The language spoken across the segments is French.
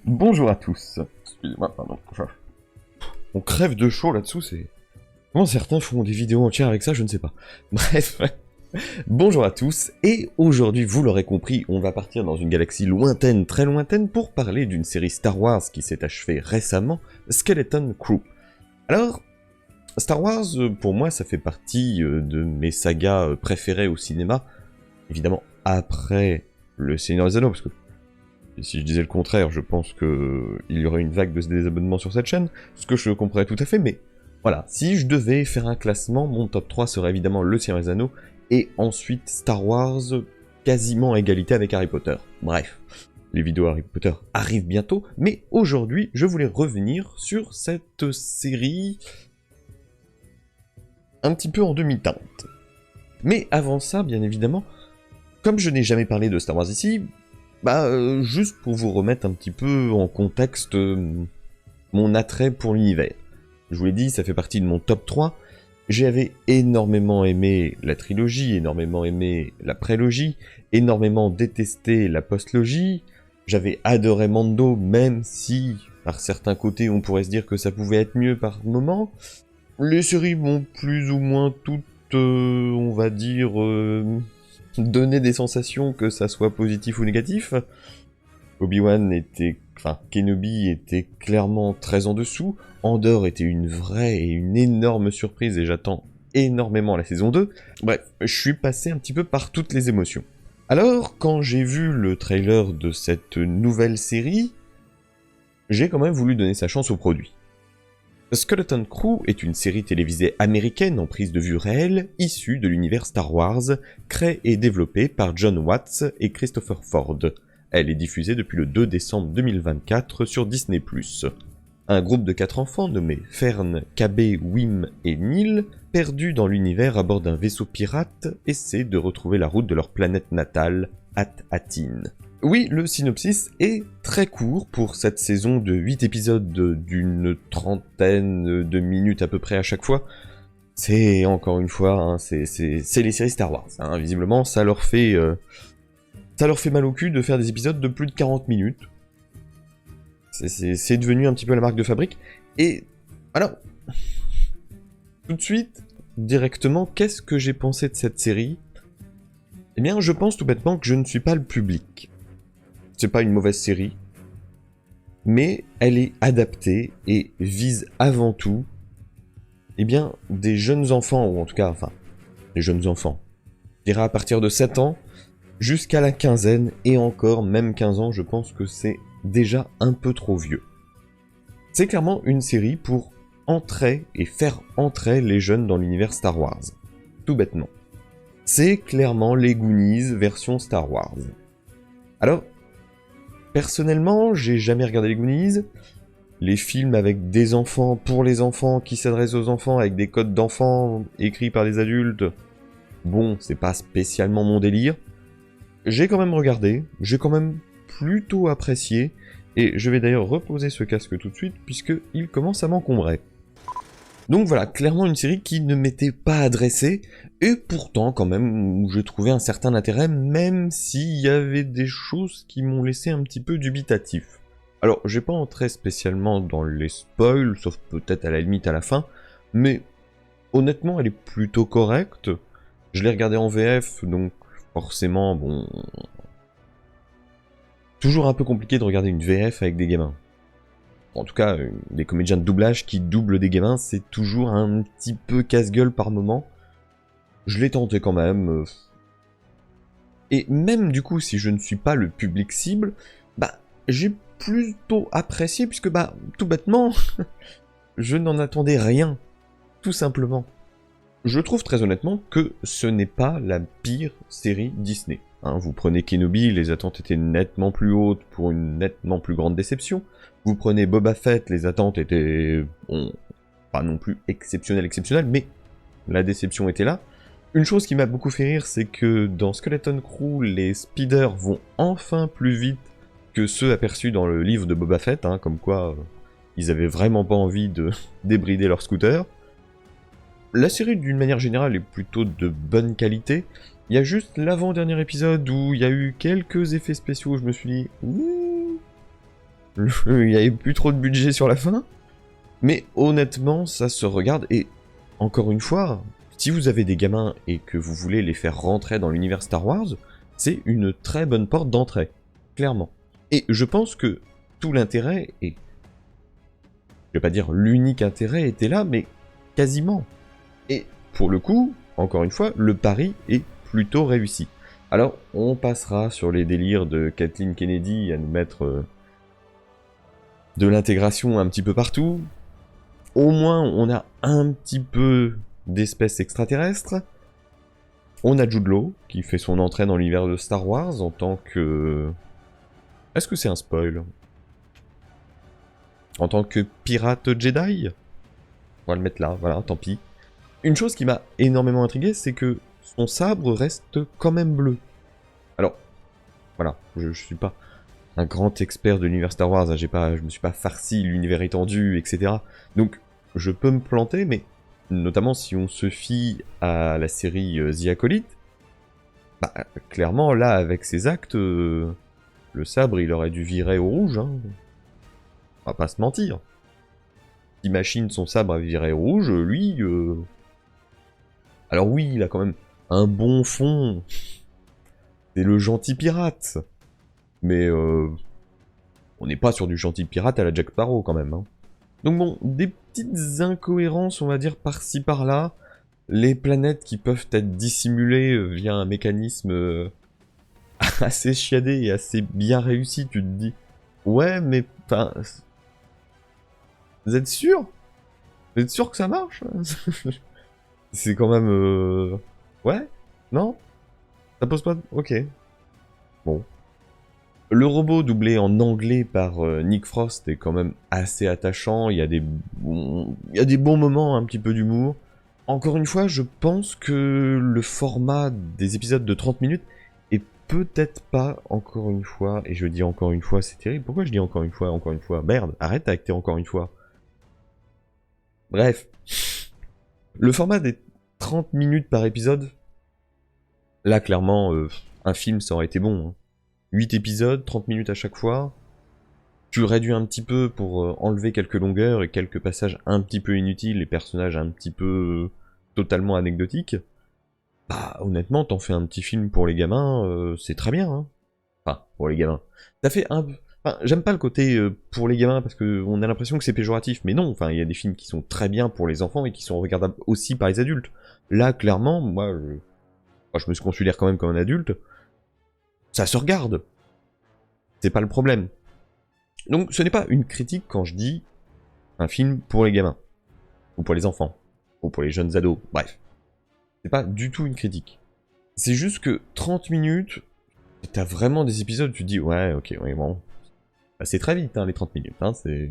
Bonjour à tous. Excusez-moi, pardon. On crève de chaud là-dessous, c'est... Comment certains font des vidéos entières avec ça, je ne sais pas. Bref, bonjour à tous, et aujourd'hui, vous l'aurez compris, on va partir dans une galaxie lointaine, très lointaine, pour parler d'une série Star Wars qui s'est achevée récemment, Skeleton Crew. Alors, Star Wars, pour moi, ça fait partie de mes sagas préférées au cinéma, évidemment après Le Seigneur des Anneaux, parce que et si je disais le contraire, je pense qu'il y aurait une vague de désabonnements sur cette chaîne, ce que je comprendrais tout à fait, mais voilà, si je devais faire un classement, mon top 3 serait évidemment Le Seigneur des Anneaux, et ensuite Star Wars, quasiment à égalité avec Harry Potter. Bref, les vidéos Harry Potter arrivent bientôt, mais aujourd'hui, je voulais revenir sur cette série un petit peu en demi-teinte. Mais avant ça, bien évidemment, comme je n'ai jamais parlé de Star Wars ici, juste pour vous remettre un petit peu en contexte mon attrait pour l'univers. Je vous l'ai dit, ça fait partie de mon top 3. J'avais énormément aimé la trilogie, énormément aimé la prélogie, énormément détesté la postlogie. J'avais adoré Mando, même si, par certains côtés, on pourrait se dire que ça pouvait être mieux par moment. Les séries m'ont plus ou moins toutes, on va dire... donner des sensations, que ça soit positif ou négatif. Obi-Wan était... Enfin, Kenobi était clairement très en dessous. Andor était une vraie et une énorme surprise et j'attends énormément la saison 2. Bref, je suis passé un petit peu par toutes les émotions. Alors, quand j'ai vu le trailer de cette nouvelle série, j'ai quand même voulu donner sa chance au produit. Skeleton Crew est une série télévisée américaine en prise de vue réelle, issue de l'univers Star Wars, créée et développée par John Watts et Christopher Ford. Elle est diffusée depuis le 2 décembre 2024 sur Disney+. Un groupe de 4 enfants nommés Fern, Cabé, Wim et Neil, perdus dans l'univers à bord d'un vaisseau pirate, essaient de retrouver la route de leur planète natale, At-Atin. Oui, le synopsis est très court pour cette saison de 8 épisodes d'une trentaine de minutes à peu près à chaque fois. C'est, encore une fois, hein, c'est les séries Star Wars. Hein. Visiblement, ça leur fait mal au cul de faire des épisodes de plus de 40 minutes. C'est devenu un petit peu la marque de fabrique. Et, alors, tout de suite, directement, qu'est-ce que j'ai pensé de cette série ? Eh bien, je pense tout bêtement que je ne suis pas le public. C'est pas une mauvaise série, mais elle est adaptée et vise avant tout, eh bien, des jeunes enfants, ou en tout cas, enfin, des jeunes enfants. Je dirais à partir de 7 ans, jusqu'à la quinzaine, et encore, même 15 ans, je pense que c'est déjà un peu trop vieux. C'est clairement une série pour entrer et faire entrer les jeunes dans l'univers Star Wars. Tout bêtement. C'est clairement les Goonies version Star Wars. Alors, personnellement, j'ai jamais regardé les Goonies. Les films avec des enfants pour les enfants qui s'adressent aux enfants avec des codes d'enfants écrits par des adultes, bon, c'est pas spécialement mon délire. J'ai quand même regardé, j'ai quand même plutôt apprécié, et je vais d'ailleurs reposer ce casque tout de suite puisqu'il commence à m'encombrer. Donc voilà, clairement une série qui ne m'était pas adressée, et pourtant quand même où j'ai trouvé un certain intérêt, même s'il y avait des choses qui m'ont laissé un petit peu dubitatif. Alors, je vais pas entrer spécialement dans les spoils, sauf peut-être à la limite à la fin, mais honnêtement elle est plutôt correcte. Je l'ai regardée en VF, donc forcément, bon... Toujours un peu compliqué de regarder une VF avec des gamins. En tout cas, des comédiens de doublage qui doublent des gamins, c'est toujours un petit peu casse-gueule par moment. Je l'ai tenté quand même. Et même du coup, si je ne suis pas le public cible, j'ai plutôt apprécié, puisque tout bêtement, je n'en attendais rien. Tout simplement. Je trouve très honnêtement que ce n'est pas la pire série Disney. Hein, vous prenez Kenobi, les attentes étaient nettement plus hautes pour une nettement plus grande déception. Vous prenez Boba Fett, les attentes étaient, bon, pas non plus exceptionnelles, mais la déception était là. Une chose qui m'a beaucoup fait rire, c'est que dans Skeleton Crew, les speeders vont enfin plus vite que ceux aperçus dans le livre de Boba Fett, hein, comme quoi ils avaient vraiment pas envie de débrider leur scooter. La série, d'une manière générale, est plutôt de bonne qualité. Il y a juste l'avant-dernier épisode où il y a eu quelques effets spéciaux où je me suis dit... Il n'y avait plus trop de budget sur la fin. Mais honnêtement, ça se regarde. Et encore une fois, si vous avez des gamins et que vous voulez les faire rentrer dans l'univers Star Wars, c'est une très bonne porte d'entrée. Clairement. Et je pense que tout l'intérêt, et je vais pas dire l'unique intérêt était là, mais quasiment. Et pour le coup, encore une fois, le pari est plutôt réussi. Alors, on passera sur les délires de Kathleen Kennedy à nous mettre de l'intégration un petit peu partout. Au moins, on a un petit peu d'espèces extraterrestres. On a Jude Law, qui fait son entrée dans l'univers de Star Wars en tant que... Est-ce que c'est un spoil? En tant que pirate Jedi? On va le mettre là, voilà, tant pis. Une chose qui m'a énormément intrigué, c'est que son sabre reste quand même bleu. Alors, voilà, je suis pas un grand expert de l'univers Star Wars, hein, je me suis pas farci l'univers étendu, etc. Donc, je peux me planter, mais notamment si on se fie à la série The Acolyte, bah, clairement, là, avec ses actes, le sabre, il aurait dû virer au rouge, hein. On va pas se mentir. Si Machine, son sabre, a viré au rouge, lui... Alors oui, il a quand même un bon fond. C'est le gentil pirate. Mais on n'est pas sur du gentil pirate à la Jack Sparrow quand même. Hein. Donc bon, des petites incohérences, on va dire, par-ci par-là. Les planètes qui peuvent être dissimulées via un mécanisme assez chiadé et assez bien réussi, tu te dis. Ouais, mais... Enfin... Vous êtes sûr? Vous êtes sûr que ça marche? C'est quand même... Ouais? Non? Ça pose pas... Ok. Bon. Le robot doublé en anglais par Nick Frost est quand même assez attachant, il y a des bons moments, un petit peu d'humour. Encore une fois, je pense que le format des épisodes de 30 minutes est peut-être pas, encore une fois, et je dis encore une fois, c'est terrible, pourquoi je dis encore une fois, merde, arrête avec tes encore une fois. Bref. Le format des 30 minutes par épisode, là clairement, un film ça aurait été bon. Hein. 8 épisodes, 30 minutes à chaque fois. Tu réduis un petit peu pour enlever quelques longueurs et quelques passages un petit peu inutiles, les personnages un petit peu totalement anecdotiques. Bah honnêtement, t'en fais un petit film pour les gamins, c'est très bien. Hein. Enfin, pour les gamins. Ça fait un... Enfin, j'aime pas le côté pour les gamins parce que on a l'impression que c'est péjoratif, mais non, enfin, il y a des films qui sont très bien pour les enfants et qui sont regardables aussi par les adultes. Là, clairement, moi, je me considère quand même comme un adulte. Ça se regarde. C'est pas le problème. Donc, ce n'est pas une critique quand je dis un film pour les gamins, ou pour les enfants, ou pour les jeunes ados, bref. C'est pas du tout une critique. C'est juste que 30 minutes, t'as vraiment des épisodes où tu te dis, ouais, ok, ouais, bon. Bah, c'est très vite, hein, les 30 minutes, hein, c'est...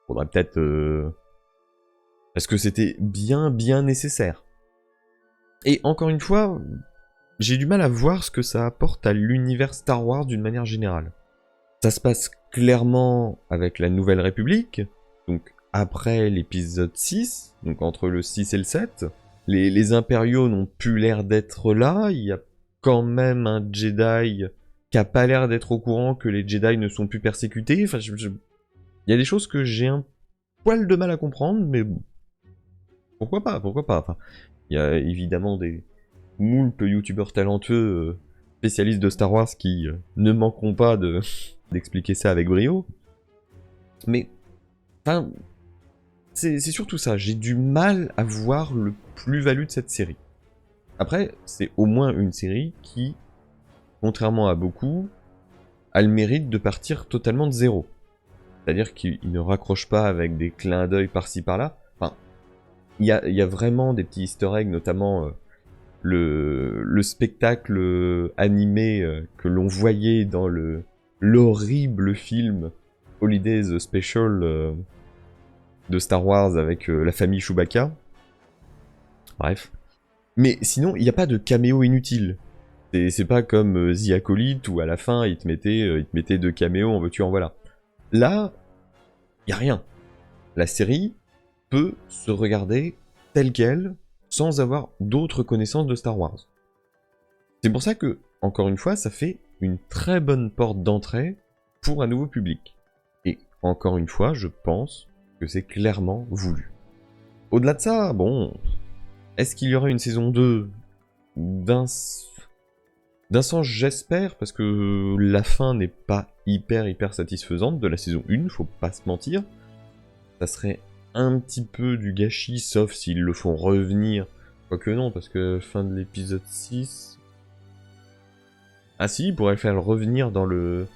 Faudrait peut-être... Parce que c'était bien nécessaire. Et encore une fois, j'ai du mal à voir ce que ça apporte à l'univers Star Wars d'une manière générale. Ça se passe clairement avec la Nouvelle République, donc après l'épisode 6, donc entre le 6 et le 7. Les impériaux n'ont plus l'air d'être là, il y a quand même un Jedi qui a pas l'air d'être au courant que les Jedi ne sont plus persécutés, enfin il y a des choses que j'ai un poil de mal à comprendre, mais bon. Pourquoi pas, enfin, il y a évidemment des moultes youtubeurs talentueux spécialistes de Star Wars qui ne manqueront pas d'expliquer ça avec brio. Mais, enfin, c'est surtout ça, j'ai du mal à voir le plus-value de cette série. Après, c'est au moins une série qui, contrairement à beaucoup, a le mérite de partir totalement de zéro. C'est-à-dire qu'il ne raccroche pas avec des clins d'œil par-ci par-là. Enfin, il y a vraiment des petits easter eggs, notamment le spectacle animé que l'on voyait dans l'horrible film Holidays Special de Star Wars avec la famille Chewbacca. Bref. Mais sinon, il n'y a pas de caméo inutile. C'est pas comme The Acolyte où à la fin, il te mettait 2 caméos, en veux-tu, en voilà. Là, il n'y a rien. La série peut se regarder telle qu'elle, sans avoir d'autres connaissances de Star Wars. C'est pour ça que, encore une fois, ça fait une très bonne porte d'entrée pour un nouveau public. Et encore une fois, je pense que c'est clairement voulu. Au-delà de ça, bon, est-ce qu'il y aura une saison 2 ? D'un sens, j'espère, parce que la fin n'est pas hyper satisfaisante de la saison 1, faut pas se mentir. Ça serait un petit peu du gâchis, sauf s'ils le font revenir. Quoique non, parce que fin de l'épisode 6... Ah si, ils pourraient faire revenir dans le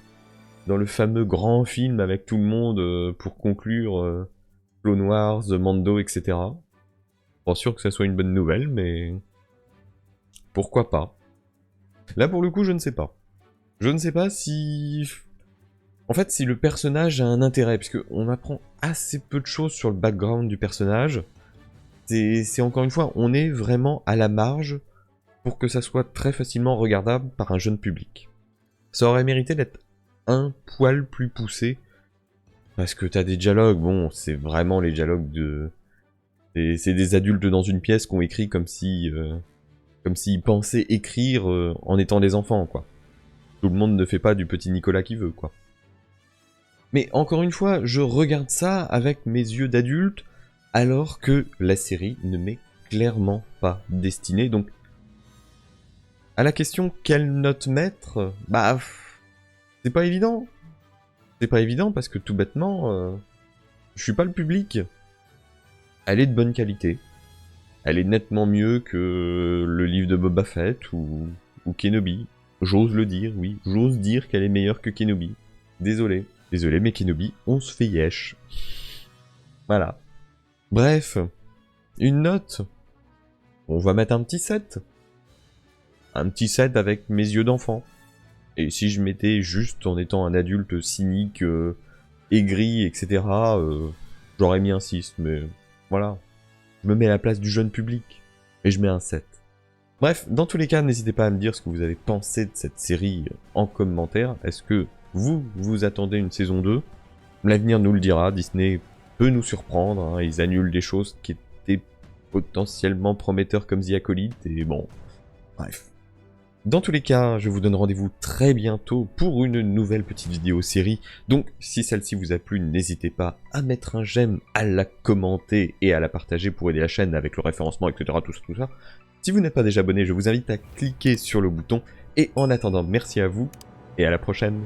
fameux grand film avec tout le monde pour conclure Clone Wars, Mando, etc. Pas sûr que ça soit une bonne nouvelle, mais... pourquoi pas. Là, pour le coup, je ne sais pas. Je ne sais pas si... En fait, si le personnage a un intérêt, puisqu'on apprend assez peu de choses sur le background du personnage. C'est encore une fois, on est vraiment à la marge pour que ça soit très facilement regardable par un jeune public. Ça aurait mérité d'être un poil plus poussé, parce que t'as des dialogues, bon, c'est vraiment les dialogues de... C'est des adultes dans une pièce qui ont écrit comme s'ils pensaient écrire en étant des enfants, quoi. Tout le monde ne fait pas du petit Nicolas qui veut, quoi. Mais encore une fois, je regarde ça avec mes yeux d'adulte, alors que la série ne m'est clairement pas destinée. Donc, à la question quelle note mettre, bah, c'est pas évident. C'est pas évident parce que tout bêtement, je suis pas le public. Elle est de bonne qualité. Elle est nettement mieux que le livre de Boba Fett ou Kenobi. J'ose le dire, oui. J'ose dire qu'elle est meilleure que Kenobi. Désolé. Désolé, mais Kenobi, on se fait yesh. Voilà. Bref. Une note. On va mettre un petit 7. Un petit 7 avec mes yeux d'enfant. Et si je mettais juste en étant un adulte cynique, aigri, etc., j'aurais mis un 6, mais voilà. Je me mets à la place du jeune public, et je mets un 7. Bref, dans tous les cas, n'hésitez pas à me dire ce que vous avez pensé de cette série en commentaire. Est-ce que vous attendez une saison 2 ? L'avenir nous le dira, Disney peut nous surprendre, hein, ils annulent des choses qui étaient potentiellement prometteurs comme The Acolyte, et bon, bref. Dans tous les cas, je vous donne rendez-vous très bientôt pour une nouvelle petite vidéo série. Donc, si celle-ci vous a plu, n'hésitez pas à mettre un j'aime, à la commenter et à la partager pour aider la chaîne avec le référencement, etc. Tout ça. Si vous n'êtes pas déjà abonné, je vous invite à cliquer sur le bouton. Et en attendant, merci à vous et à la prochaine.